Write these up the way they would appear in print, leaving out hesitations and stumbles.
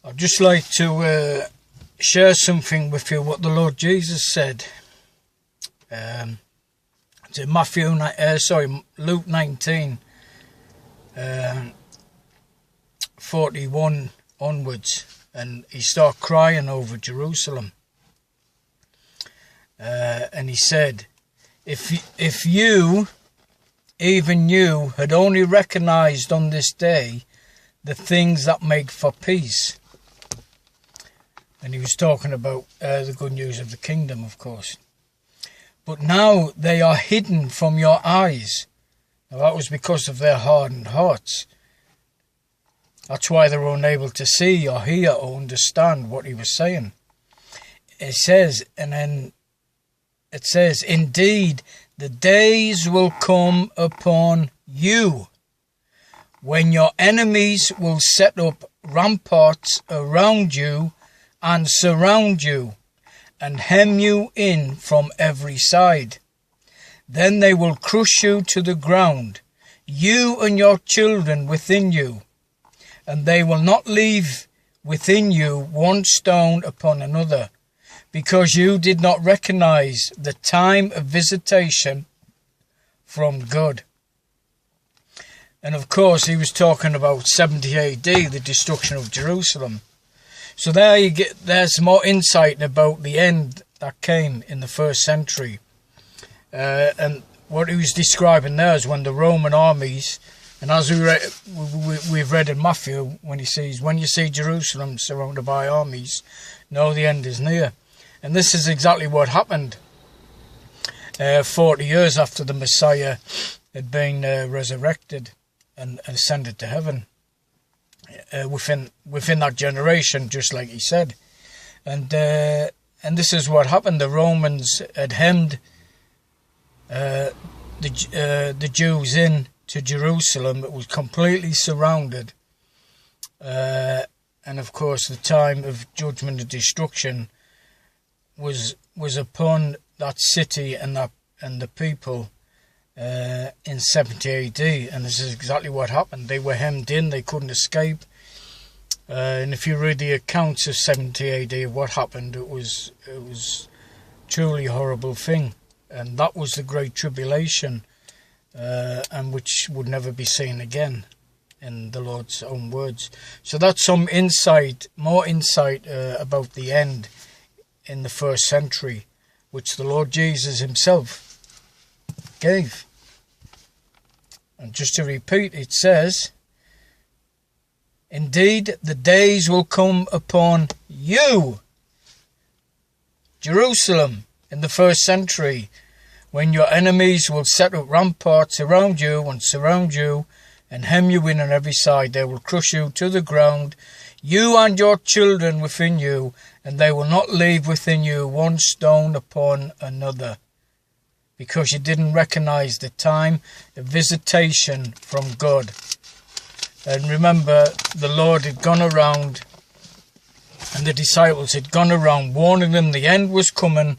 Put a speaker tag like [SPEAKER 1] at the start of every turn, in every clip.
[SPEAKER 1] I'd just like to share something with you what the Lord Jesus said. It's in Luke 19, 41 onwards, and he started crying over Jerusalem. And he said, if you, even you, had only recognized on this day the things that make for peace. And he was talking about the good news of the kingdom, of course. But now they are hidden from your eyes. Now that was because of their hardened hearts. That's why they were unable to see or hear or understand what he was saying. It says, indeed, the days will come upon you when your enemies will set up ramparts around you and surround you and hem you in from every side. Then they will crush you to the ground, you and your children within you, and they will not leave within you one stone upon another, because you did not recognize the time of visitation from God. And of course, he was talking about 70 AD, the destruction of Jerusalem. So there's more insight about the end that came in the first century. And what he was describing there is when the Roman armies, and as we've read in Matthew, when he says, when you see Jerusalem surrounded by armies, know the end is near. And this is exactly what happened 40 years after the Messiah had been resurrected and ascended to heaven. Within that generation, just like he said. And this is what happened. The Romans had hemmed the Jews in to Jerusalem. It was completely surrounded. And of course, the time of judgment and destruction was upon that city and the people in 70 AD, and this is exactly what happened. They were hemmed in, they couldn't escape. And if you read the accounts of 70 AD, what happened, it was truly a horrible thing. And that was the Great Tribulation, and which would never be seen again, in the Lord's own words. So that's some insight, more insight about the end in the first century, which the Lord Jesus himself gave. And just to repeat, it says, indeed, the days will come upon you, Jerusalem, in the first century, when your enemies will set up ramparts around you and surround you and hem you in on every side. They will crush you to the ground, you and your children within you, and they will not leave within you one stone upon another, because you didn't recognize the time of visitation from God. And remember, the Lord had gone around, and the disciples had gone around warning them the end was coming,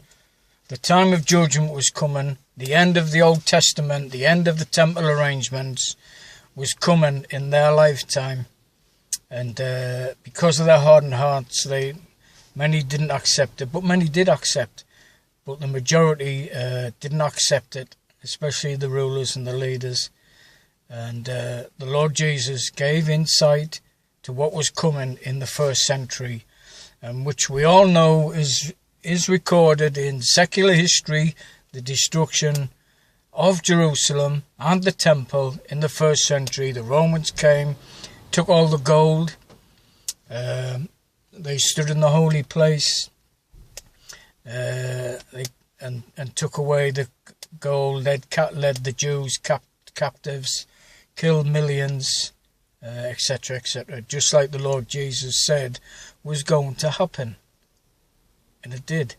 [SPEAKER 1] the time of judgment was coming, the end of the Old Testament, the end of the temple arrangements was coming in their lifetime. And because of their hardened hearts, many didn't accept it, but many did accept. But the majority didn't accept it, especially the rulers and the leaders. And the Lord Jesus gave insight to what was coming in the first century, and which we all know is recorded in secular history, the destruction of Jerusalem and the temple in the first century. The Romans came, took all the gold, they stood in the holy place, and took away the gold, led the Jews captives, killed millions, etc., etc., just like the Lord Jesus said was going to happen. And it did.